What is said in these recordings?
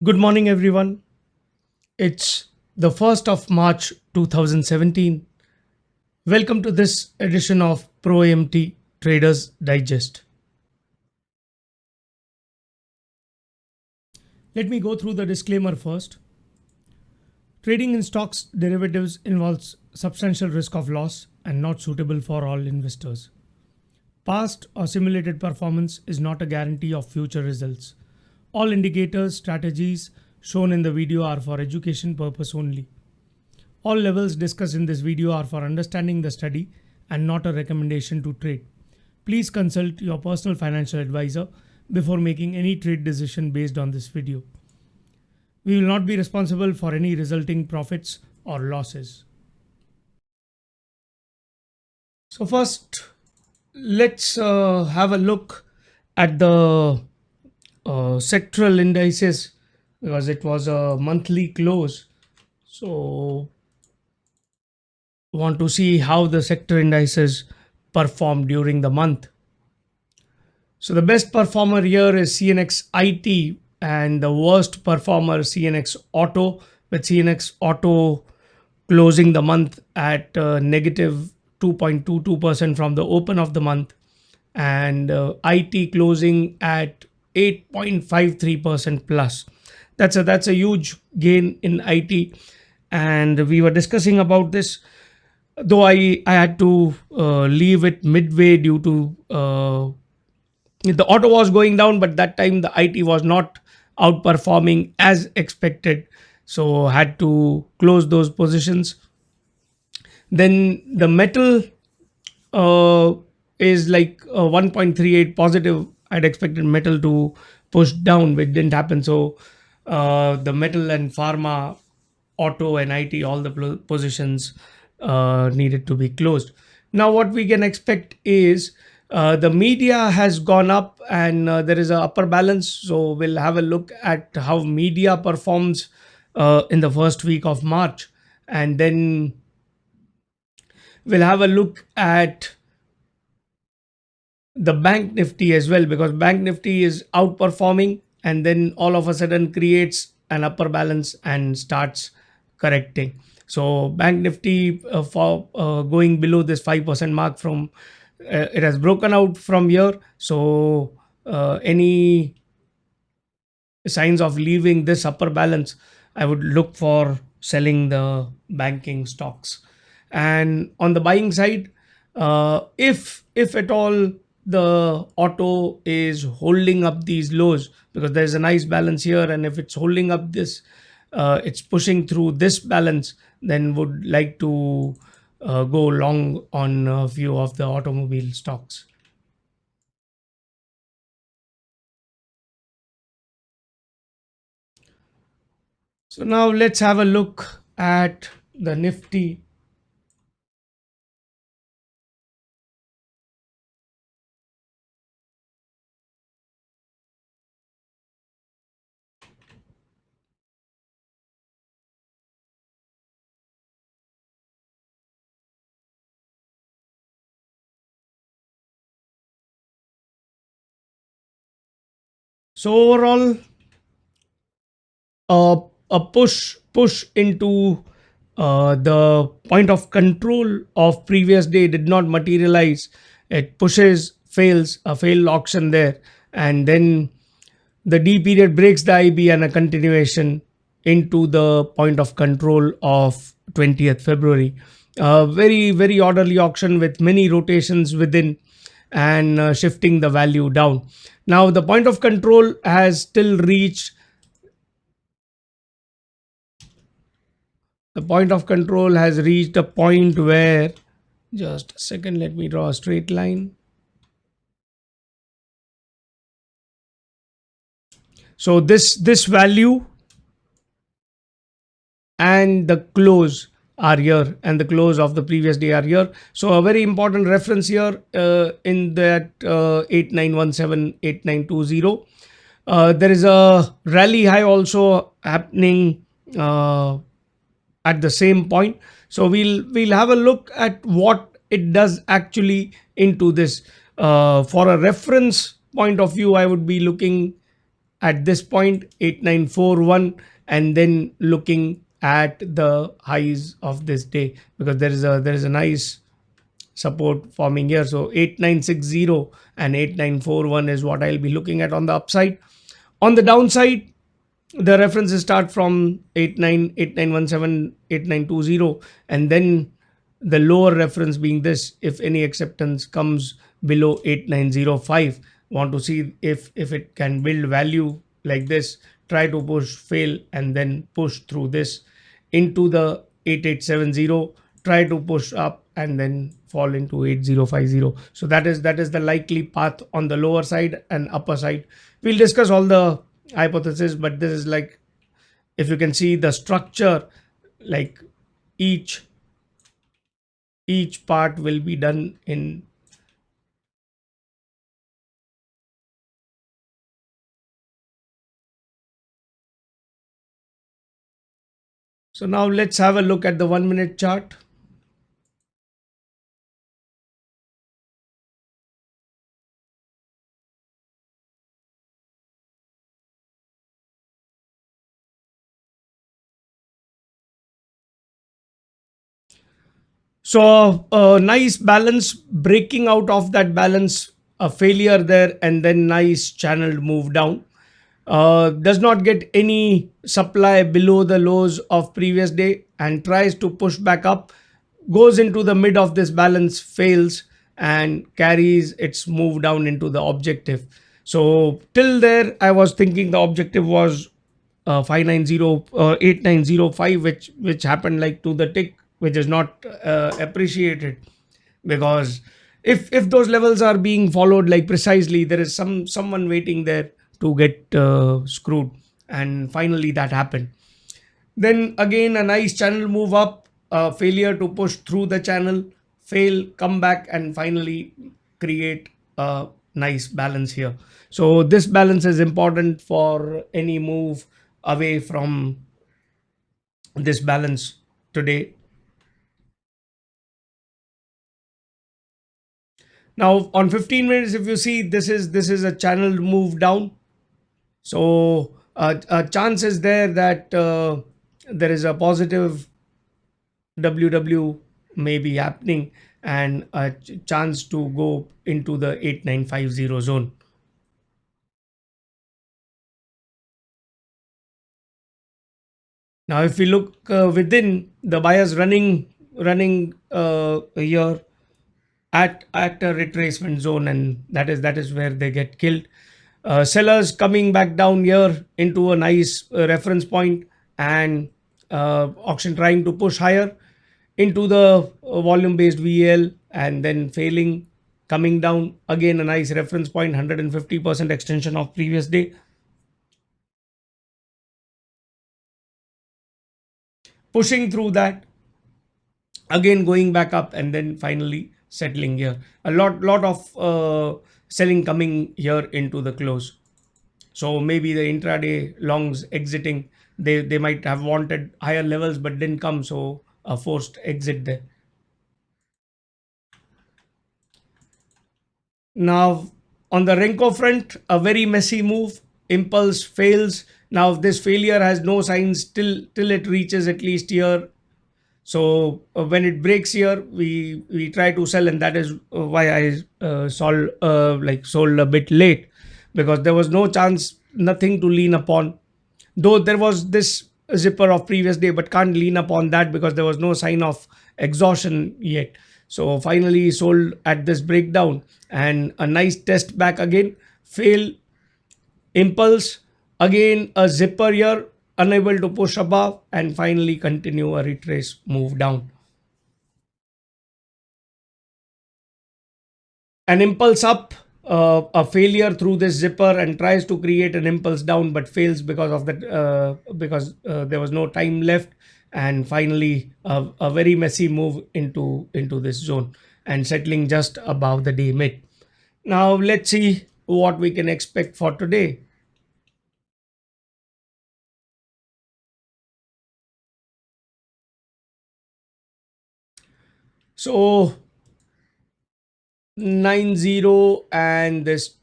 Good morning, everyone. It's the 1st of March 2017. Welcome to this edition of ProAMT Traders Digest. Let me go through the disclaimer first. Trading in stocks derivatives involves substantial risk of loss and not suitable for all investors. Past or simulated performance is not a guarantee of future results. All indicators, strategies shown in the video are for education purpose only. All levels discussed in this video are for understanding the study and not a recommendation to trade. Please consult your personal financial advisor before making any trade decision based on this video. We will not be responsible for any resulting profits or losses. So first, let's have a look at the sectoral indices because it was a monthly close. So want to see how the sector indices performed during the month. So the best performer here is CNX IT and the worst performer CNX Auto, with CNX Auto closing the month at negative 2.22% from the open of the month, and IT closing at 8.53% plus. That's a huge gain in IT, and we were discussing about this. Though I had to leave it midway due to the auto was going down, but that time the IT was not outperforming as expected, so had to close those positions. Then the metal uh, is like 1.38 positive. I'd expected metal to push down, which didn't happen. So the metal and pharma, auto and IT, all the positions needed to be closed. Now what we can expect is the media has gone up, and there is a upper balance. So we'll have a look at how media performs in the first week of March, and then we'll have a look at the bank nifty as well, because bank nifty is outperforming and then all of a sudden creates an upper balance and starts correcting. So bank nifty for going below this 5% mark from it has broken out from here. So any signs of leaving this upper balance, I would look for selling the banking stocks. And on the buying side, if at all the auto is holding up these lows, because there's a nice balance here, and if it's holding up this, it's pushing through this balance, then would like to go long on a few of the automobile stocks. So now let's have a look at the Nifty. So overall, a push into the point of control of previous day did not materialize. It pushes, fails, a failed auction there, and then the D period breaks the IB and a continuation into the point of control of 20th February. Very orderly auction with many rotations within, and shifting the value down. Now the point of control has still reached, the point of control has reached a point where, just a second, let me draw a straight line. So this value and the close are here, and the close of the previous day are here. So a very important reference here in that 8917 there is a rally high also happening at the same point. So we'll have a look at what it does actually into this. For a reference point of view, I would be looking at this point 8941, and then looking at the highs of this day, because there is a nice support forming here. So 8960 and 8941 is what I'll be looking at on the upside. On the downside, the references start from 8917, 8920, and then the lower reference being this. If any acceptance comes below 8905, want to see if it can build value like this, try to push, fail, and then push through this into the 8870, try to push up and then fall into 8050. So that is the likely path on the lower side and upper side. We'll discuss all the hypothesis, but this is like, if you can see the structure, like each each part will be done in. So now let's have a look at the 1 minute chart. So a nice balance, breaking out of that balance, a failure there, and then nice channeled move down. Does not get any supply below the lows of previous day and tries to push back up, goes into the mid of this balance, fails, and carries its move down into the objective. So till there I was thinking the objective was 590 8905, which happened like to the tick, which is not appreciated, because if those levels are being followed like precisely, there is someone waiting there to get screwed, and finally that happened. Then again a nice channel move up, failure to push through the channel, fail, come back, and finally create a nice balance here. So this balance is important for any move away from this balance today. Now on 15 minutes, if you see, this is a channeled move down. So a chance is there that there is a positive WW may be happening, and a chance to go into the 8950 zone. Now if we look within, the buyers running here at a retracement zone, and that is where they get killed. Sellers coming back down here into a nice reference point, and auction trying to push higher into the volume based VL, and then failing, coming down again a nice reference point, 150% extension of previous day, pushing through that, again going back up, and then finally settling here. A lot of selling coming here into the close. So maybe the intraday longs exiting, they might have wanted higher levels but didn't come, so a forced exit there. Now on the Renko front, a very messy move, impulse fails. Now this failure has no signs till it reaches at least here. So when it breaks here, we try to sell, and that is why I sold a bit late, because there was no chance, nothing to lean upon. Though there was this zipper of previous day, but can't lean upon that because there was no sign of exhaustion yet. So finally sold at this breakdown, and a nice test back again, fail, impulse, again a zipper here, unable to push above, and finally continue a retrace move down. An impulse up, a failure through this zipper, and tries to create an impulse down but fails because of that, because there was no time left, and finally a very messy move into this zone, and settling just above the day mid. Now let's see what we can expect for today. So 90 and this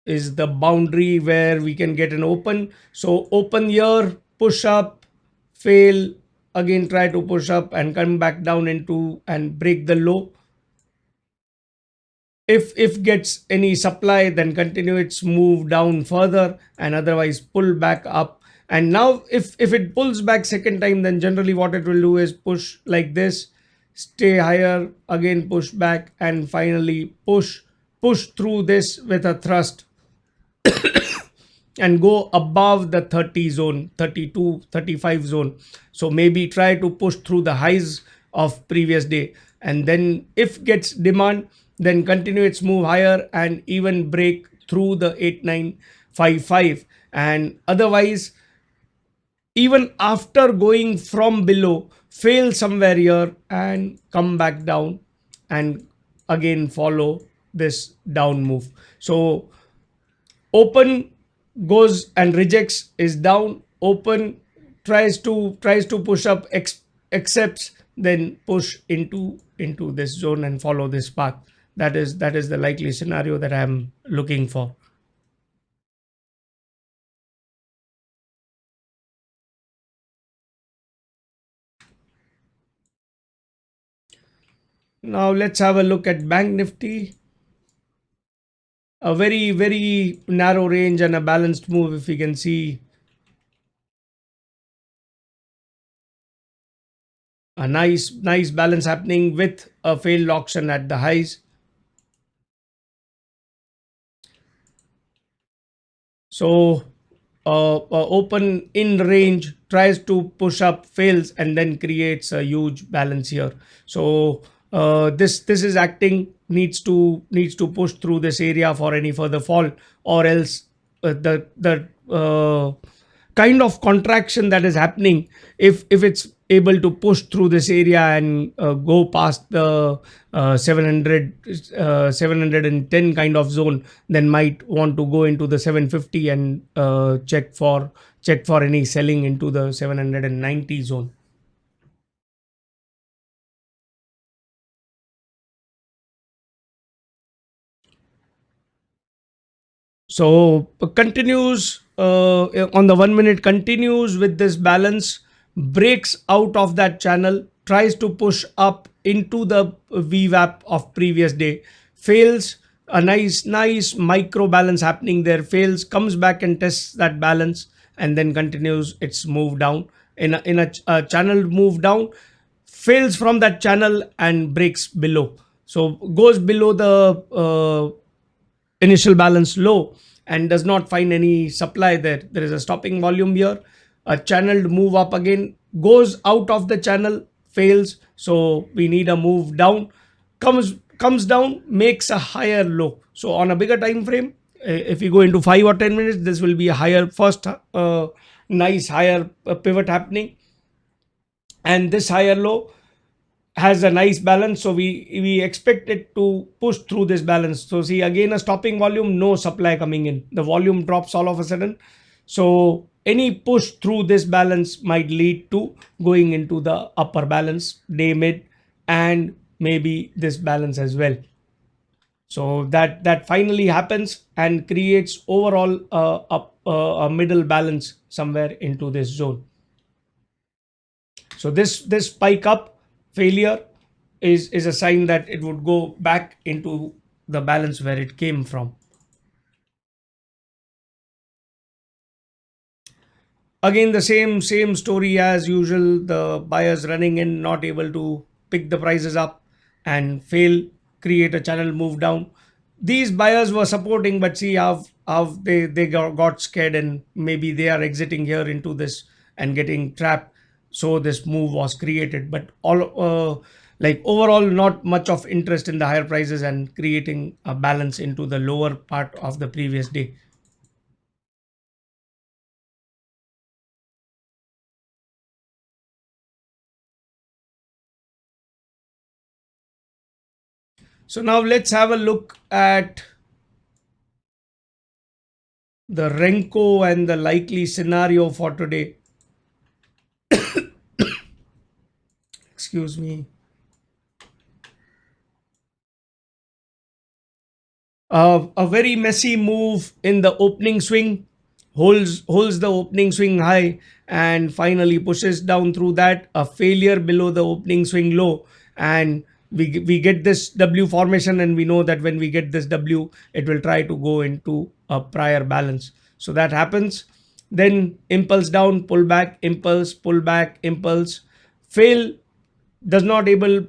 is the boundary where we can get an open. So open here, push up, fail, again try to push up and come back down into and break the low. If gets any supply, then continue its move down further, and otherwise pull back up. And now if it pulls back second time, then generally what it will do is push like this, stay higher, again push back, and finally push through this with a thrust and go above the 30 zone, 32, 35 zone. So maybe try to push through the highs of previous day, and then if gets demand, then continue its move higher and even break through the 8955. And otherwise, even after going from below, fail somewhere here and come back down and again follow this down move. So open goes and rejects, is down. Open tries to push up, accepts, then push into this zone and follow this path. That is the likely scenario that I'm looking for. Now let's have a look at bank nifty. A very very narrow range and a balanced move. If we can see a nice balance happening with a failed auction at the highs. So open in range, tries to push up, fails, and then creates a huge balance here. So this is acting, needs to push through this area for any further fall, or else the kind of contraction that is happening, if it's able to push through this area and go past the 700 710 kind of zone, then might want to go into the 750 and check for any selling into the 790 zone. So continues on the 1 minute, continues with this balance, breaks out of that channel, tries to push up into the VWAP of previous day, fails. A nice micro balance happening there, fails, comes back and tests that balance, and then continues its move down in a channel move down, fails from that channel and breaks below. So goes below the initial balance low and does not find any supply there. There is a stopping volume here, a channeled move up again, goes out of the channel, fails. So we need a move down, comes down, makes a higher low. So on a bigger time frame, if you go into 5 or 10 minutes, this will be a higher first nice higher pivot happening, and this higher low has a nice balance. So we expect it to push through this balance. So see, again a stopping volume, no supply coming in, the volume drops all of a sudden. So any push through this balance might lead to going into the upper balance, day mid, and maybe this balance as well. So that finally happens and creates overall a middle balance somewhere into this zone. So this spike up failure is a sign that it would go back into the balance where it came from. Again, the same story as usual. The buyers running in, not able to pick the prices up and fail, create a channel move down. These buyers were supporting, but see how they got scared, and maybe they are exiting here into this and getting trapped. So this move was created, but all like overall not much of interest in the higher prices and creating a balance into the lower part of the previous day. So now let's have a look at the Renko and the likely scenario for today. Excuse me. A very messy move in the opening swing, holds the opening swing high, and finally pushes down through that. A failure below the opening swing low, and we get this W formation, and we know that when we get this W, it will try to go into a prior balance. So that happens. Then impulse down, pull back, impulse, pull back, impulse, fail, does not able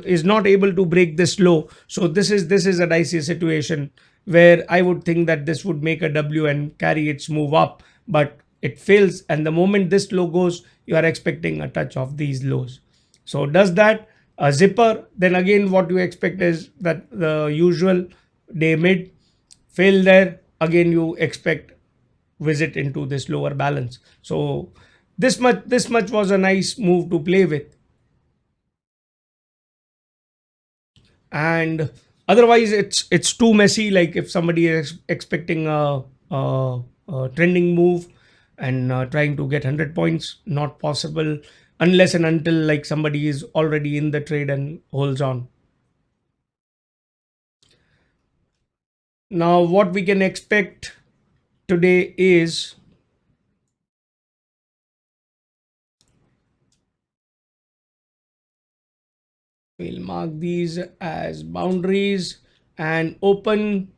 is not able to break this low. So this is a dicey situation where I would think that this would make a W and carry its move up, but it fails, and the moment this low goes, you are expecting a touch of these lows. So does that, a zipper, then again what you expect is that the usual day mid, fail there, again you expect visit into this lower balance. So this much was a nice move to play with. And otherwise it's too messy. Like if somebody is expecting a trending move and trying to get 100 points, not possible unless and until like somebody is already in the trade and holds on. Now what we can expect today is, we'll mark these as boundaries and open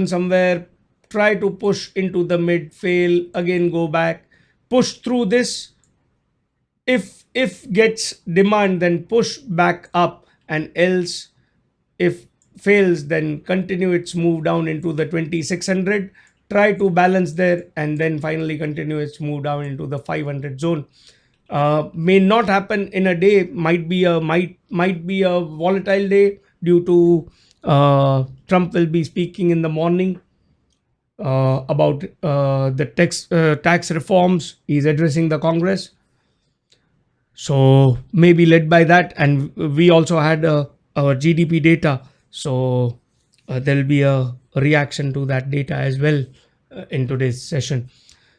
somewhere, try to push into the mid, fail, again go back, push through this. If gets demand, then push back up, and else if fails, then continue its move down into the 2600, try to balance there, and then finally continue its move down into the 500 zone. May not happen in a day, might be a volatile day due to Trump will be speaking in the morning about the tax reforms. He's addressing the Congress, so maybe led by that. And we also had our GDP data, so there'll be a reaction to that data as well in today's session.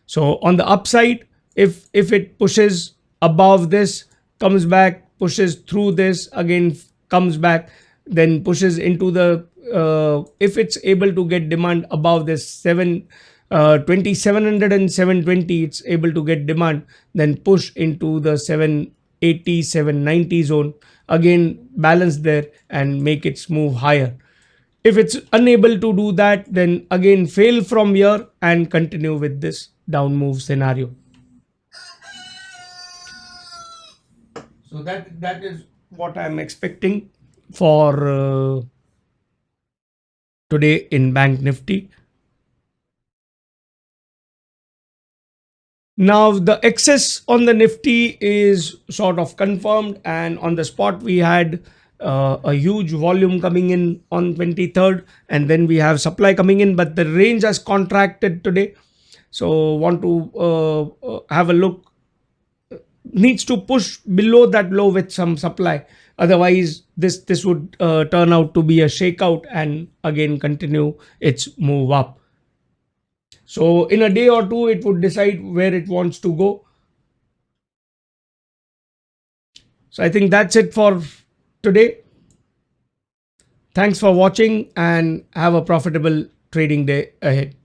So on the upside, if it pushes above this, comes back, pushes through this, again comes back, then pushes into the if it's able to get demand above this 2700 and 720, it's able to get demand, then push into the 780 790 zone, again balance there and make its move higher. If it's unable to do that, then again fail from here and continue with this down move scenario. So that is what I'm expecting for today in Bank Nifty. Now the excess on the Nifty is sort of confirmed, and on the spot we had a huge volume coming in on 23rd, and then we have supply coming in, but the range has contracted today. So want to have a look, needs to push below that low with some supply. Otherwise this would turn out to be a shakeout and again continue its move up. So in a day or two it would decide where it wants to go. So I think that's it for today. Thanks for watching and have a profitable trading day ahead.